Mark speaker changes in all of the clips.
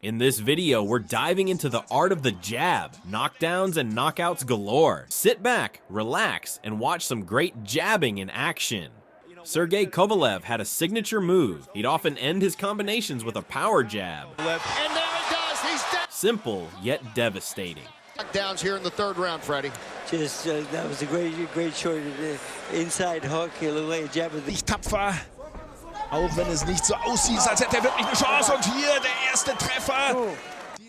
Speaker 1: In this video, we're diving into the art of the jab, knockdowns and knockouts galore. Sit back, relax, and watch some great jabbing in action. Sergey Kovalev had a signature move. He'd often end his combinations with a power jab.
Speaker 2: And there he does, he's dead.
Speaker 1: Simple, yet devastating.
Speaker 2: Knockdowns here in the third round, Freddie.
Speaker 3: Just, that was a great short inside hook, a little jab of the...
Speaker 4: Tapfer, auch wenn es nicht so aussieht, als hätte wirklich eine Chance. Und hier der erste Treffer.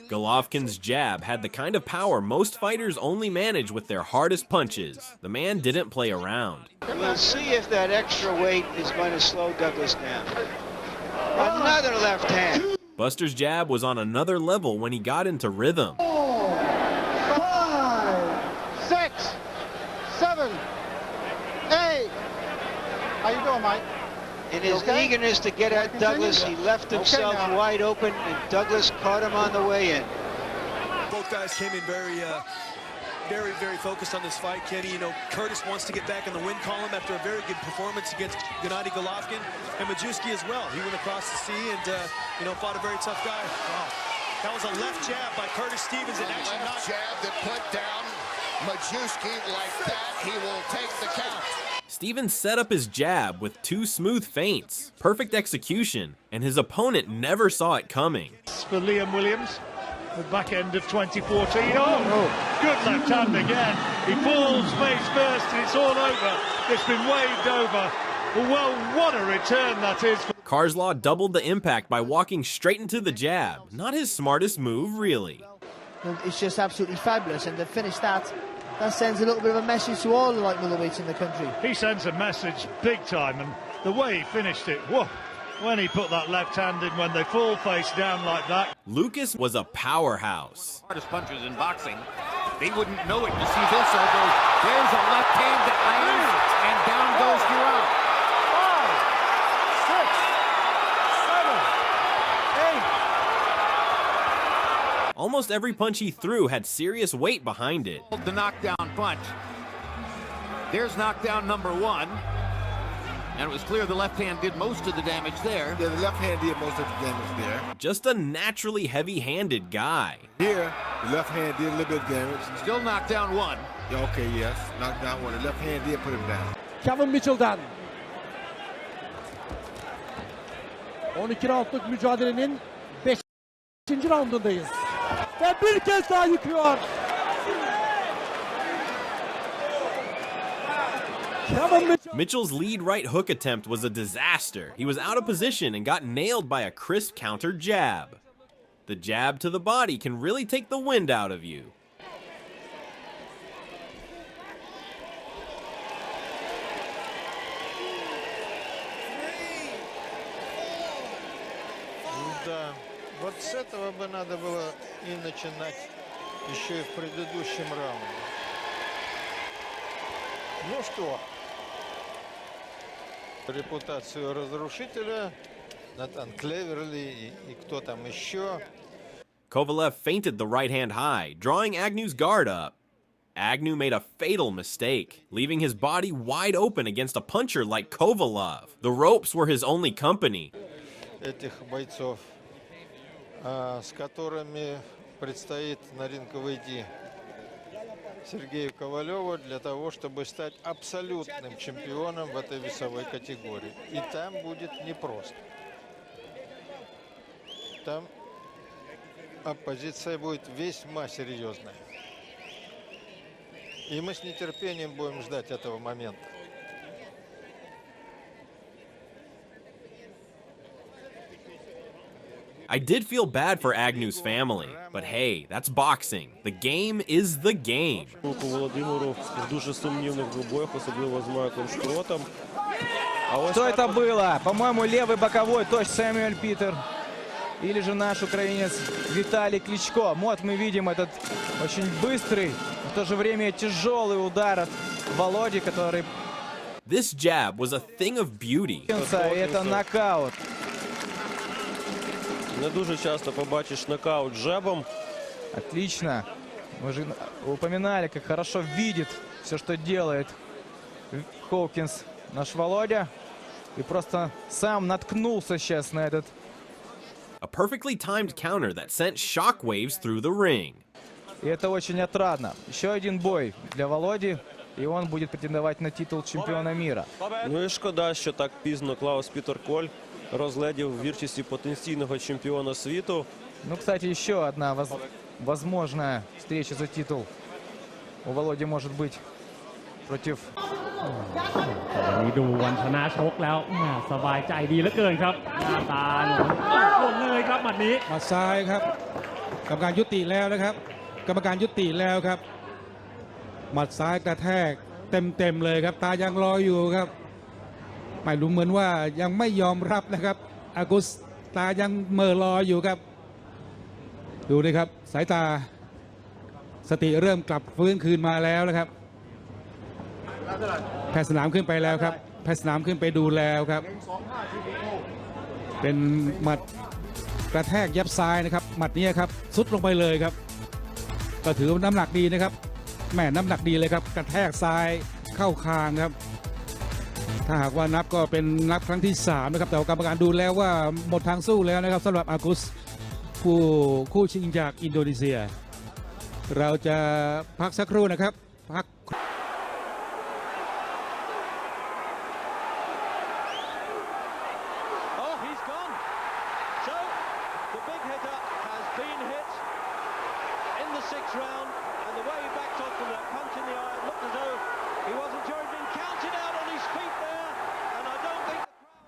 Speaker 1: Golovkin's jab had the kind of power most fighters only manage with their hardest punches. The man didn't play around.
Speaker 5: We'll see if that extra weight is going to slow Douglas down. Another left hand.
Speaker 1: Buster's jab was on another level when he got into rhythm.
Speaker 6: 5, 6, 7, 8. How you doing, Mike?
Speaker 5: In his eagerness to get at Douglas, he left himself wide open, and Douglas caught him on the way in.
Speaker 7: Both guys came in very focused on this fight, Kenny. You know, Curtis wants to get back in the win column after a very good performance against Gennady Golovkin, and Majewski as well. He went across the sea and, fought a very tough guy. Wow. That was a left jab by Curtis Stevens, and actually not
Speaker 2: jab that put down Majewski like that. He will take the count.
Speaker 1: Stevens set up his jab with two smooth feints, perfect execution, and his opponent never saw it coming.
Speaker 8: For Liam Williams, the back end of 2014. Oh, good left hand again. He falls face first and it's all over. It's been waved over. Well, what a return that is.
Speaker 1: Karslaw doubled the impact by walking straight into the jab. Not his smartest move, really.
Speaker 9: It's just absolutely fabulous, and to finish that sends a little bit of a message to all the light middleweights in the country.
Speaker 8: He sends a message big time, and the way he finished it, whoa, when he put that left hand in, when they fall face down like that.
Speaker 1: Lucas was a powerhouse.
Speaker 10: Hardest punchers in boxing. They wouldn't know it. You see this, although there's a left hand that lands, and down goes Durant.
Speaker 6: 5, 6, 7, 8.
Speaker 1: Almost every punch he threw had serious weight behind it.
Speaker 10: The knockdown punch. There's knockdown number one. And it was clear the left hand did most of the damage there.
Speaker 4: Yeah, the left hand did most of the damage there.
Speaker 1: Just a naturally heavy-handed guy.
Speaker 4: Here, the left hand did a little bit of damage.
Speaker 10: Still knockdown one.
Speaker 4: Yeah, okay, yes. Knockdown one. The left hand did put him down.
Speaker 6: Kevin Mitchell'dan. 12 roundluk mücadelenin 5. roundundayız. Ve bir kez daha yıkıyor.
Speaker 1: Mitchell's lead right hook attempt was a disaster. He was out of position and got nailed by a crisp counter jab. The jab to the body can really take the wind out of you.
Speaker 6: Да, вот с этого бы надо было и начинать еще и в предыдущем раунде. Ну что, репутацию разрушителя, Натан Клеверли и кто там еще.
Speaker 1: Kovalev feinted the right hand high, drawing Agnew's guard up. Agnew made a fatal mistake, leaving his body wide open against a puncher like Kovalev. The ropes were his only company.
Speaker 6: Этих бойцов, с которыми предстоит на ринг выйти Сергею Ковалеву для того, чтобы стать абсолютным чемпионом в этой весовой категории. И там будет непросто. Там оппозиция будет весьма серьезная. И мы с нетерпением будем ждать этого момента.
Speaker 1: I did feel bad for Agnew's family, but hey, that's boxing. The game is the game.
Speaker 11: Володимиру в дуже сумнівних боях, особливо з Майклом Шпротом.
Speaker 12: Что это было? По-моему, левый боковой, точно Сэмюэль Питер. Или же наш украинец Виталий Кличко. Вот мы видим этот очень быстрый, в то же время тяжелый удар от Володи, который...
Speaker 1: This jab was a thing of beauty.
Speaker 12: Это нокаут.
Speaker 11: Не дуже часто побачиш нокаут джебом.
Speaker 12: Отлично. Мы же упоминали, как хорошо видит все, что делает Хоукинс, наш Володя. И просто сам наткнулся сейчас на этот
Speaker 1: A perfectly timed counter that sent shockwaves through the ring.
Speaker 12: И это очень отрадно. Еще один бой для Володи, и он будет претендовать на титул чемпиона мира.
Speaker 11: Ну і шкода, що так пізно Клаус Пітер Коль розглядів в вірчості потенційного чемпіона світу.
Speaker 12: Ну, кстати, еще одна возможная встреча за титул у Володи может быть против...
Speaker 13: นี่ดูวันชนะชกแล้วสบายใจดีเหลือเกินครับหน้าตาหนุ่มเลยครับหมัดนี้
Speaker 14: หมัดซ้ายครับกรรมการยุติแล้วนะครับกรรมการยุติแล้วครับหมัดซ้ายกระแทกเต็มเลยครับตายังรออยู่ครับไม่รู้เหมือนว่ายังไม่ยอมรับนะครับอากุสตายังเมื่อรออยู่ครับดูดิครับสายตาสติเริ่มกลับฟื้นคืนมาแล้วนะครับแพทย์สนามขึ้นไปแล้วครับแพทย์สนามขึ้นไปดูแล้วครับเป็นหมัดกระแทกยับซ้ายนะครับหมัดนี้ครับสุดลงไปเลยครับก็ถือว่าน้ำหนักดีนะครับแม่น้ำหนักดีเลยครับกระแทกซ้ายเข้าคางครับถ้าหากว่านับก็เป็นนับครั้งที่3นะครับแต่กรรมการดูแล้วว่าหมดทางสู้แล้วนะครับสำหรับอากุสผู้คู่ชิงจากอินโดนีเซียเราจะพักสักครู่นะครับพัก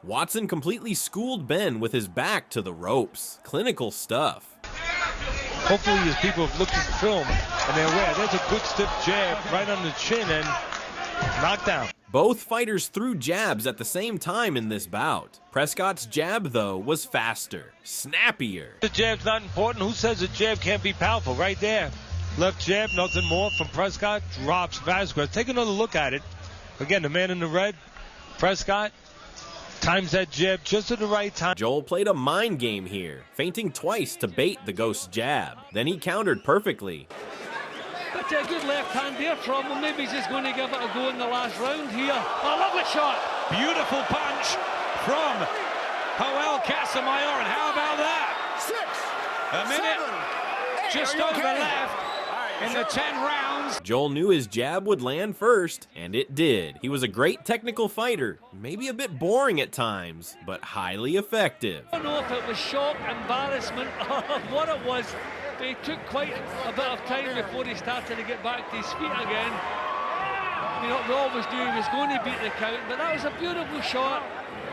Speaker 1: Watson completely schooled Ben with his back to the ropes. Clinical stuff.
Speaker 4: Hopefully as people have looked at the film and they're aware, there's a good stiff jab right on the chin and knockdown.
Speaker 1: Both fighters threw jabs at the same time in this bout. Prescott's jab, though, was faster, snappier.
Speaker 4: The jab's not important. Who says a jab can't be powerful? Right there. Left jab, nothing more from Prescott. Drops Vasquez. Take another look at it. Again, the man in the red, Prescott, times that jab just at the right time.
Speaker 1: Joel played a mind game here, feinting twice to bait the Ghost's jab. Then he countered perfectly.
Speaker 13: But a good left hand there from him. Maybe he's just going to give it a go in the last round here. A lovely shot.
Speaker 4: Beautiful punch from Joel Casamayor. And how about that?
Speaker 2: 6,
Speaker 4: a minute,
Speaker 2: 7, 8,
Speaker 4: just over
Speaker 2: okay?
Speaker 4: left in the 10 rounds.
Speaker 1: Joel knew his jab would land first, and it did. He was a great technical fighter, maybe a bit boring at times, but highly effective.
Speaker 13: I don't know if it was shock, embarrassment, or what it was, but he took quite a bit of time before he started to get back to his feet again. You know, we always knew he was going to beat the count, but that was a beautiful shot.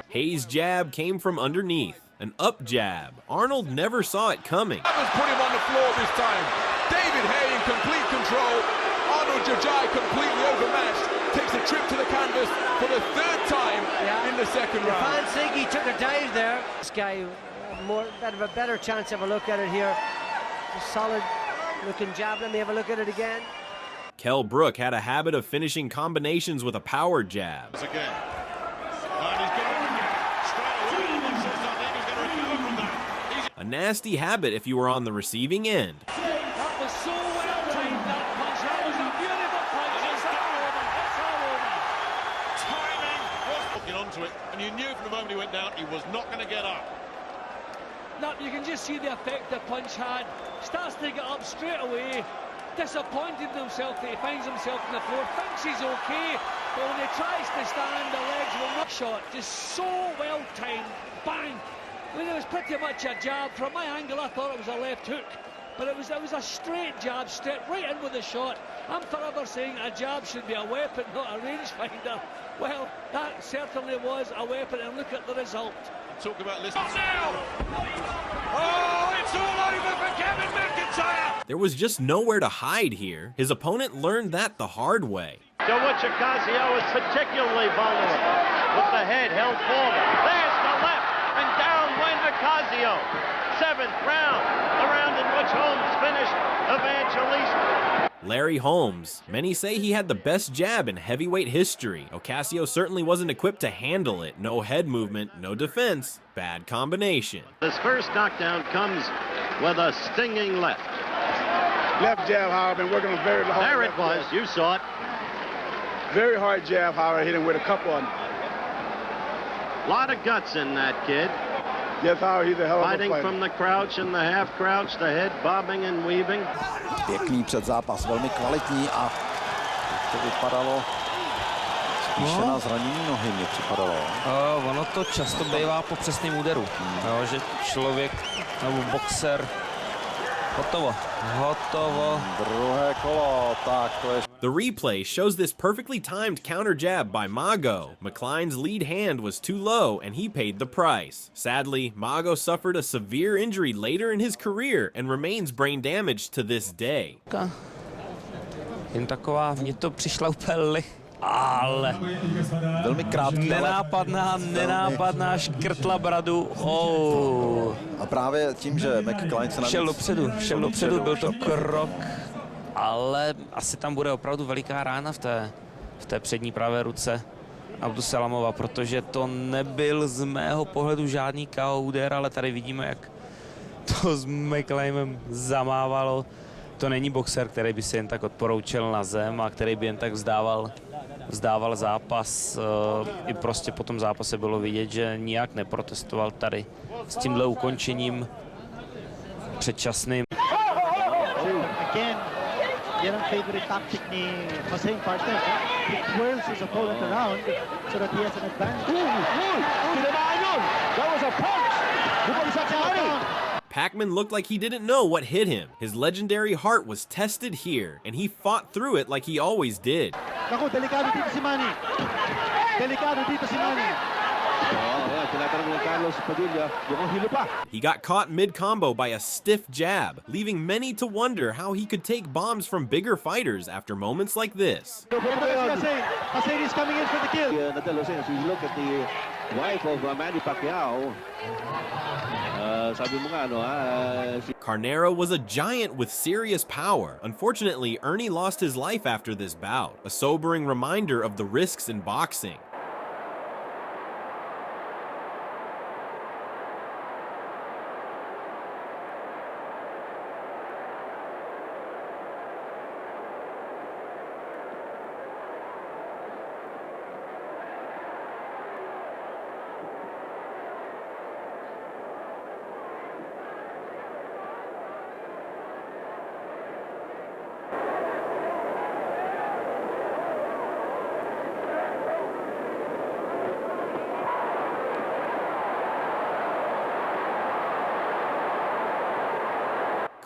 Speaker 1: Hayes' jab came from underneath, an up jab. Arnold never saw it coming.
Speaker 15: That was put him on the floor this time. David Hay in complete control. Arnold Jajai completely overmatched. Takes a trip to the canvas for the 3rd time in the 2nd round.
Speaker 9: The fans think he took a dive there. This guy, a better chance to have a look at it here. A solid looking jab. Let me have a look at it again.
Speaker 1: Kell Brook had a habit of finishing combinations with a power jab.
Speaker 2: Again.
Speaker 1: A nasty habit if you were on the receiving end.
Speaker 13: That was so well timed, that punch. That was a beautiful punch. It's all over. It's all over.
Speaker 2: Timing was looking onto it, and you knew from the moment he went down he was not going to get up.
Speaker 13: No, you can just see the effect the punch had. Starts to get up straight away. Disappointed in himself that he finds himself on the floor. Thinks he's okay, but when he tries to stand, the legs will not shot. Just so well timed. Bang! I mean, it was pretty much a jab. From my angle, I thought it was a left hook. But it was a straight jab, stepped right in with a shot. I'm forever saying a jab should be a weapon, not a rangefinder. Well, that certainly was a weapon, and look at the result.
Speaker 2: Talk about listening.
Speaker 15: Now! Oh, it's all over for Kevin McIntyre!
Speaker 1: There was just nowhere to hide here. His opponent learned that the hard way.
Speaker 16: Ocasio is particularly vulnerable with the head held forward. There's the left, and down went Ocasio. 7th round, the round in which Holmes finished Evangelista.
Speaker 1: Larry Holmes. Many say he had the best jab in heavyweight history. Ocasio certainly wasn't equipped to handle it. No head movement, no defense. Bad combination.
Speaker 16: This first knockdown comes with a stinging left.
Speaker 17: Left jab, however, been working on very hard.
Speaker 16: There it was. You saw it.
Speaker 17: Very hard jab, however, hit him with a couple of them.
Speaker 16: A lot of guts in that kid.
Speaker 17: Jeff Howard, he's a hell of a
Speaker 16: Fighting
Speaker 17: fighter.
Speaker 16: from the crouch and the half crouch, the head bobbing and weaving.
Speaker 18: Pěkný předzápas, velmi kvalitní a to vypadalo spíše na zranění nohy, mi připadalo.
Speaker 19: Ono to často bývá po přesném úderu, jo, že člověk nebo boxer hotovo.
Speaker 18: Druhé kolo, tak to je.
Speaker 1: The replay shows this perfectly timed counter jab by Mago. McCline's lead hand was too low and he paid the price. Sadly, Mago suffered a severe injury later in his career and remains brain damaged to this day.
Speaker 19: Jen taková, mně to přišla úplně ale
Speaker 18: velmi krátký,
Speaker 19: nenápadná škrtla bradu.
Speaker 18: A právě tím, že McCline se
Speaker 19: šel dopředu, byl to krok, ale asi tam bude opravdu veliká rána v té přední pravé ruce Abdusalamova, protože to nebyl z mého pohledu žádný KO úder, ale tady vidíme, jak to s McClinem zamávalo. To není boxer, který by se jen tak odporoučil na zem a který by jen tak vzdával zápas. I prostě po tom zápase bylo vidět, že nijak neprotestoval tady s tímhle ukončením předčasným.
Speaker 20: Yan ang favorite tactic ni Hussein Partner. He twirls his opponent around so that he has an advantage.
Speaker 2: Tinamaan yun! That was a punch! Bumagsak si Hani!
Speaker 1: Pacman looked like he didn't know what hit him. His legendary heart was tested here, and he fought through it like he always did.
Speaker 20: Naku, delikado dito si Manny. Delikado dito si Manny.
Speaker 1: He got caught mid-combo by a stiff jab, leaving many to wonder how he could take bombs from bigger fighters after moments like this.
Speaker 20: Hussein is coming in for the kill.
Speaker 21: If you look at the wife of Manny Pacquiao,
Speaker 1: Carnero was a giant with serious power. Unfortunately, Ernie lost his life after this bout, a sobering reminder of the risks in boxing.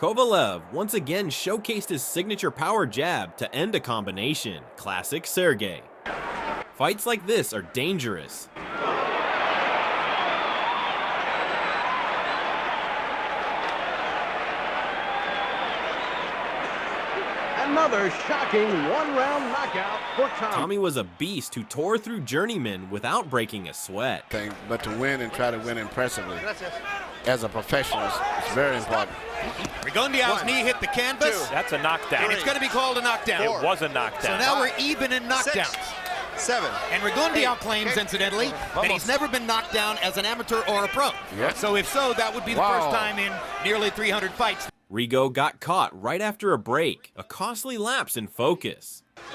Speaker 1: Kovalev once again showcased his signature power jab to end a combination. Classic Sergey. Fights like this are dangerous.
Speaker 21: Another shocking one-round knockout for Tommy.
Speaker 1: Tommy was a beast who tore through journeymen without breaking a sweat.
Speaker 22: But to win and try to win impressively as a professional is very important.
Speaker 10: Rigondeaux's knee hit the canvas.
Speaker 23: That's a knockdown.
Speaker 10: And it's going to be called a knockdown.
Speaker 23: It was a knockdown.
Speaker 10: So now we're even in knockdowns.
Speaker 21: 7.
Speaker 10: And Rigondeaux claims, incidentally, that he's never been knocked down as an amateur or a pro.
Speaker 22: Yep.
Speaker 10: So if so, that would be the first time in nearly 300 fights.
Speaker 1: Rigo got caught right after a break, a costly lapse in focus.
Speaker 20: But he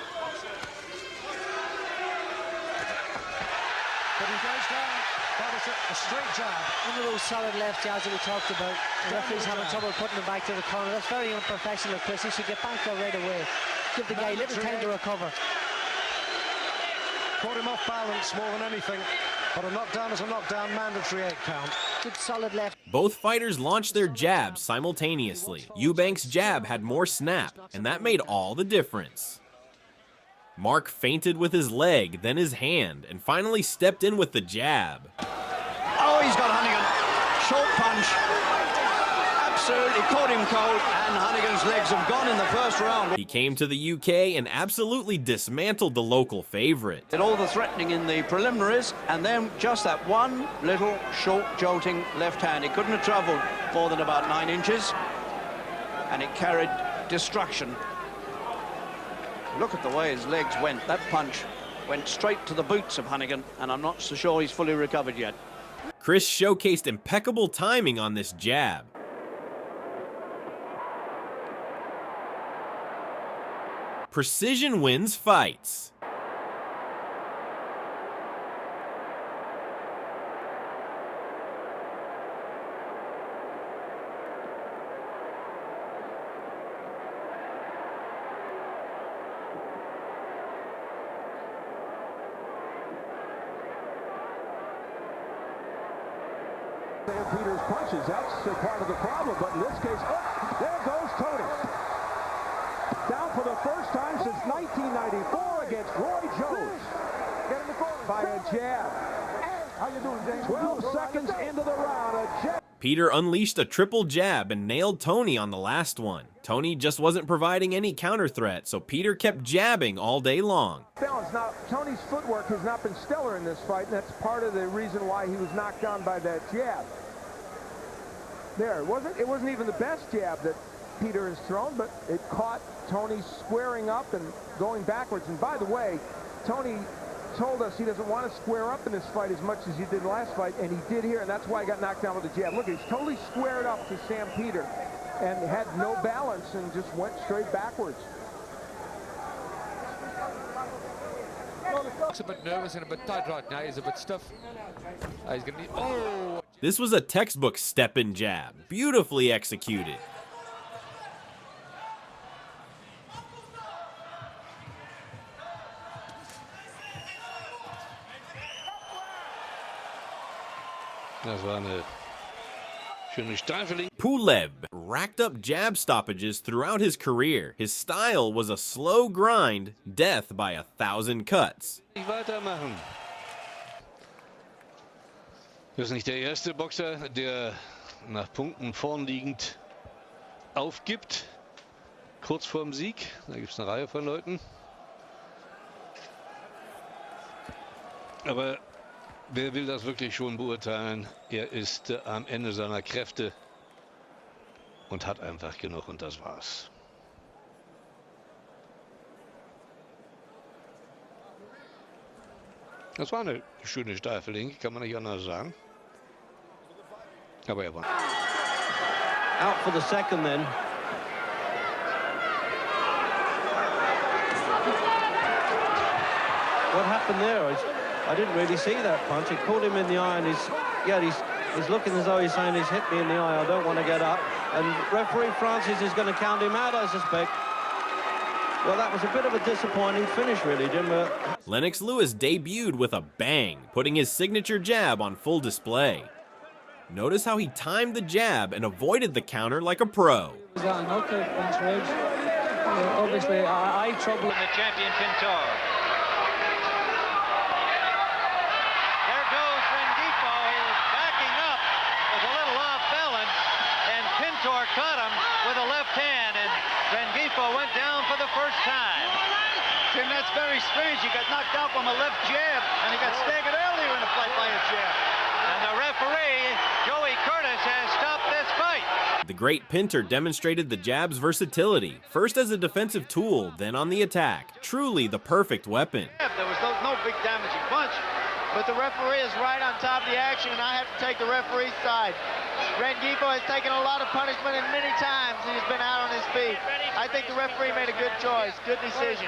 Speaker 20: goes down. That was a straight jab.
Speaker 9: One of those solid left jabs that we talked about. The referee's having trouble putting him back to the corner. That's very unprofessional, Chris. He should get back there right away. Give the guy a little time to recover.
Speaker 20: Caught him off balance more than anything. But a knockdown is a knockdown, mandatory 8 count.
Speaker 9: Good solid left.
Speaker 1: Both fighters launched their jabs simultaneously. Eubank's jab had more snap, and that made all the difference. Mark feinted with his leg, then his hand, and finally stepped in with the jab.
Speaker 21: Oh, he's got Hunnigan. Short punch. Absolutely caught him cold, and Hunnigan's legs have gone in the first round.
Speaker 1: He came to the UK and absolutely dismantled the local favorite.
Speaker 21: Did all the threatening in the preliminaries, and then just that one little short jolting left hand. He couldn't have travelled more than about 9 inches, and it carried destruction. Look at the way his legs went. That punch went straight to the boots of Hunnigan, and I'm not so sure he's fully recovered yet.
Speaker 1: Chris showcased impeccable timing on this jab. Precision wins fights.
Speaker 3: Sam Peters punches, that's part of the problem, but in this case, oh, there goes Tony. Down for the first time since 1994 against Roy Jones. By a jab. How you doing, James? 12 seconds into the round, a jab.
Speaker 1: Peter unleashed a triple jab and nailed Tony on the last one. Tony just wasn't providing any counter threat, so Peter kept jabbing all day long.
Speaker 3: Balance. Now, Tony's footwork has not been stellar in this fight, and that's part of the reason why he was knocked down by that jab. There, it wasn't even the best jab that Peter has thrown, but it caught Tony squaring up and going backwards. And by the way, Tony told us he doesn't want to square up in this fight as much as he did last fight, and he did here, and that's why he got knocked down with the jab. Look, he's totally squared up to Sam Peter and had no balance and just went straight backwards.
Speaker 5: He's a bit nervous and a bit tight right now. He's a bit stiff. He's gonna need, oh!
Speaker 1: This was a textbook step-in jab, beautifully executed.
Speaker 5: Das war eine schöne Streifeling.
Speaker 1: Pulev racked up jab stoppages throughout his career. His style was a slow grind, death by 1,000 cuts.
Speaker 5: Weitermachen. Das ist nicht der erste Boxer, der nach Punkten vorn liegend aufgibt. Kurz vorm Sieg. Da gibt es eine Reihe von Leuten. Aber wer will das wirklich schon beurteilen? Er ist am Ende seiner Kräfte und hat einfach genug, und das war's. Das war eine schöne Steifeling, kann man nicht anders sagen. Aber er war.
Speaker 21: Out for the second then. What happened there? I didn't really see that punch. It caught him in the eye, and he's looking as though he's saying he's hit me in the eye. I don't want to get up. And referee Francis is going to count him out, I suspect. Well, that was a bit of a disappointing finish, really, Jim.
Speaker 1: Lennox Lewis debuted with a bang, putting his signature jab on full display. Notice how he timed the jab and avoided the counter like a pro.
Speaker 13: He got a knockout punch, Reg. Obviously, eye trouble.
Speaker 16: The champion Pintor. There goes Rengifo. He was backing up with a little off balance, and Pintor caught him with a left hand, and Rengifo went down for the first time. Jim, that's very strange. He got knocked out from a left jab, and he got staggered earlier in the fight by a jab. And the referee, Joey Curtis, has stopped this fight.
Speaker 1: The great Pinter demonstrated the jab's versatility, first as a defensive tool, then on the attack. Truly the perfect weapon.
Speaker 16: There was no big damaging punch, but the referee is right on top of the action, and I have to take the referee's side. Rengifo has taken a lot of punishment, and many times he's been out on his feet. I think the referee made a good choice, good decision.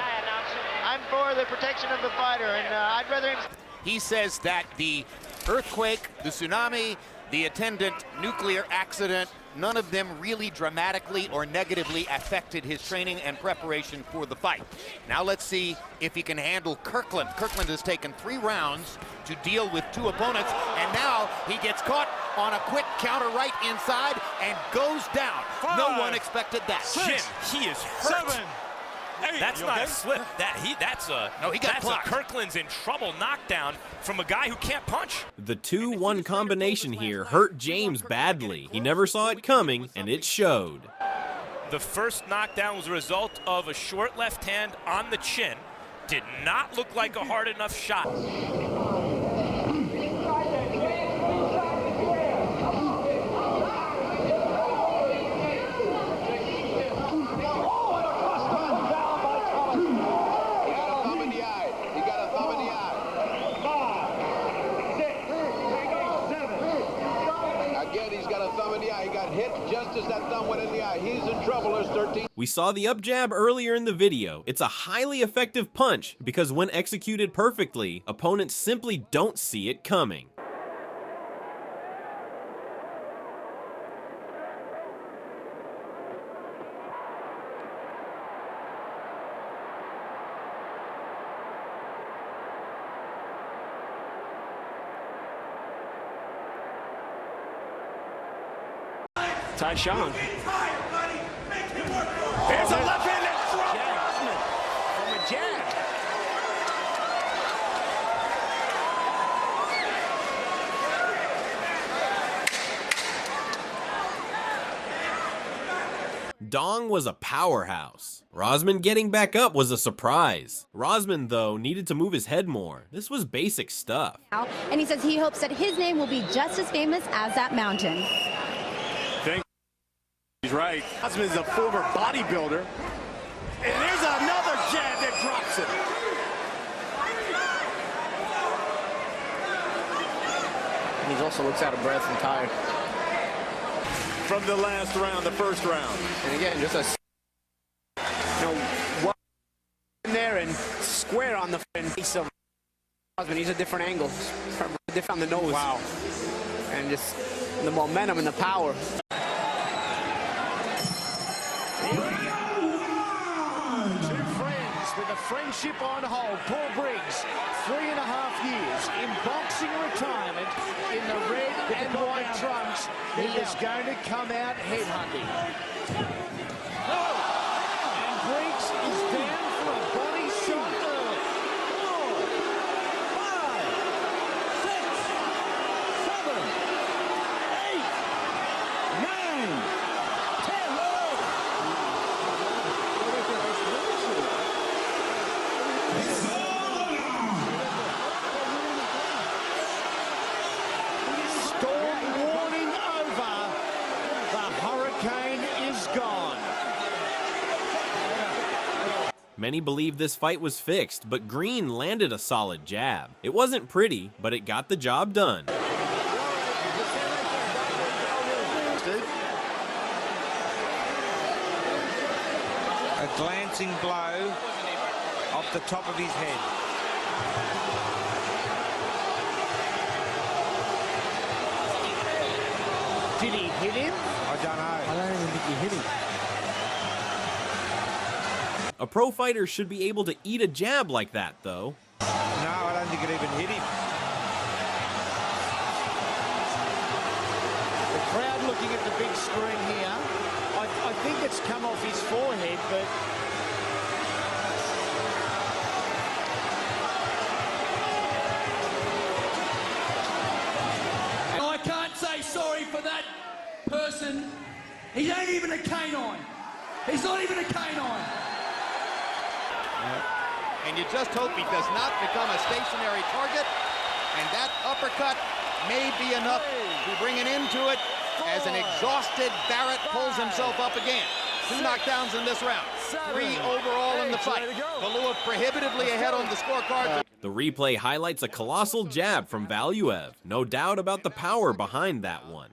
Speaker 16: I'm for the protection of the fighter, and I'd rather him...
Speaker 10: He says that the earthquake, the tsunami, the attendant nuclear accident, none of them really dramatically or negatively affected his training and preparation for the fight. Now let's see if he can handle Kirkland. Kirkland has taken 3 rounds to deal with 2 opponents, and now he gets caught on a quick counter right inside and goes down.
Speaker 4: 5,
Speaker 10: no one expected that.
Speaker 4: 6,
Speaker 10: Jim, he is hurt.
Speaker 4: 7, 8.
Speaker 23: That's not a slip. That's a Kirkland's in trouble knockdown from a guy who can't punch.
Speaker 1: The 2-1 combination here hurt James badly. He never saw it coming, and it showed.
Speaker 23: The first knockdown was a result of a short left hand on the chin. Did not look like a hard enough shot.
Speaker 1: We saw the up jab earlier in the video. It's a highly effective punch because when executed perfectly, opponents simply don't see it coming.
Speaker 6: Tyshawn.
Speaker 23: There's a left-handed throw
Speaker 6: from a jab.
Speaker 1: Dong was a powerhouse. Rosman getting back up was a surprise. Rosman, though, needed to move his head more. This was basic stuff.
Speaker 7: And he says he hopes that his name will be just as famous as that mountain.
Speaker 6: He's right. Rosman is a former bodybuilder. And there's another jab that drops it.
Speaker 8: He also looks out of breath and tired.
Speaker 15: From the last round, the first round.
Speaker 8: And again, just a...
Speaker 6: One in there and square on the face of Rosman. He's a different angle. Different on the nose.
Speaker 8: Wow.
Speaker 6: And just the momentum and the power.
Speaker 24: Two friends with a friendship on hold. Paul Briggs, 3.5 years in boxing retirement in the red and white trunks. He is going to come out headhunting. And Briggs is down for a body shot early. 4, 5, 6, 7, 8, 9, 10. Storm warning over. The hurricane is gone.
Speaker 1: Many believe this fight was fixed, but Green landed a solid jab. It wasn't pretty, but it got the job done.
Speaker 12: A glancing blow off the top of his head.
Speaker 24: Did he hit him?
Speaker 12: I don't know.
Speaker 24: I don't even think he hit him.
Speaker 1: A pro fighter should be able to eat a jab like that, though.
Speaker 12: No, I don't think it even hit him.
Speaker 24: The crowd looking at the big screen here. I think it's come off his forehead, but...
Speaker 25: I can't say sorry for that person. He ain't even a canine. He's not even a canine.
Speaker 10: And you just hope he does not become a stationary target. And that uppercut may be enough to bring an end to it as an exhausted Barrett pulls himself up again. 2 knockdowns in this round. 3 overall in the fight. Valua prohibitively ahead on the scorecard.
Speaker 1: The replay highlights a colossal jab from Valuev. No doubt about the power behind that one.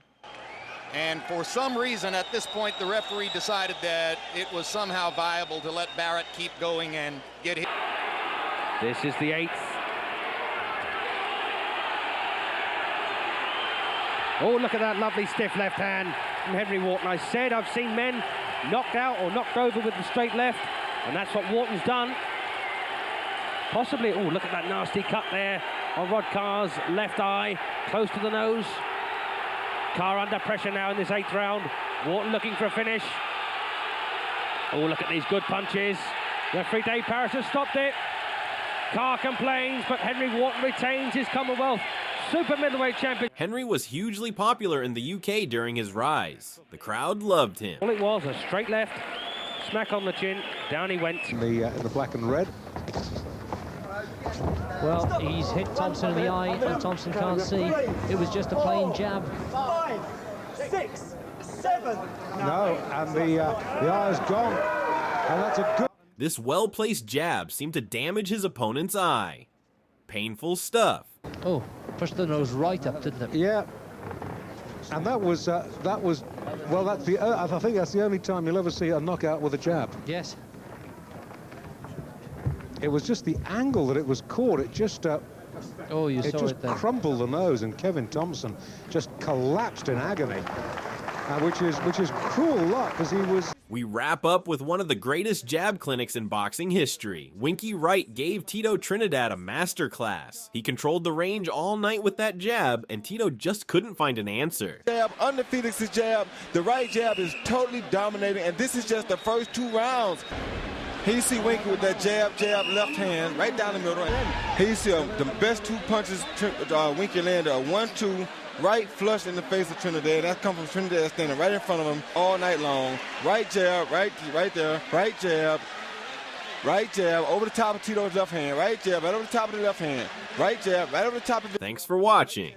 Speaker 10: And for some reason, at this point, the referee decided that it was somehow viable to let Barrett keep going and get hit.
Speaker 24: This is the 8th. Oh, look at that lovely stiff left hand from Henry Wharton. I said I've seen men knocked out or knocked over with the straight left, and that's what Wharton's done. Possibly, oh, look at that nasty cut there on Rod Carr's left eye, close to the nose. Carr under pressure now in this 8th round. Wharton looking for a finish. Oh, look at these good punches. Referee Dave Paris has stopped it. Carr complains, but Henry Wharton retains his Commonwealth Super Middleweight Champion.
Speaker 1: Henry was hugely popular in the UK during his rise. The crowd loved him.
Speaker 24: All it was, a straight left, smack on the chin, down he went.
Speaker 26: In the black and red.
Speaker 27: Well, he's hit Thompson in the eye, and Thompson can't see. It was just a plain jab.
Speaker 24: 5, 6, 7.
Speaker 26: No, and the eye's gone. And that's a good...
Speaker 1: This well-placed jab seemed to damage his opponent's eye. Painful stuff.
Speaker 27: Oh, pushed the nose right up, didn't it?
Speaker 26: Yeah. And that was, well, that's the, I think that's the only time you'll ever see a knockout with a jab.
Speaker 27: Yes.
Speaker 26: It was just the angle that it was caught. It just,
Speaker 27: oh, you
Speaker 26: it
Speaker 27: saw
Speaker 26: just
Speaker 27: it then.
Speaker 26: crumpled the nose, and Kevin Thompson just collapsed in agony. which is cruel luck because he was.
Speaker 1: We wrap up with one of the greatest jab clinics in boxing history. Winky Wright gave Tito Trinidad a masterclass. He controlled the range all night with that jab, and Tito just couldn't find an answer.
Speaker 2: Jab under Felix's jab. The right jab is totally dominating, and this is just the first 2 rounds. Here you see Winky with that jab, left hand, right down the middle. Here you see the best 2 punches Winky landed, a 1-2, right flush in the face of Trinidad. That comes from Trinidad standing right in front of him all night long. Right jab, right there, right jab, over the top of Tito's left hand, right jab, right over the top of the left hand, right jab, right over the top of it.
Speaker 1: Thanks for watching.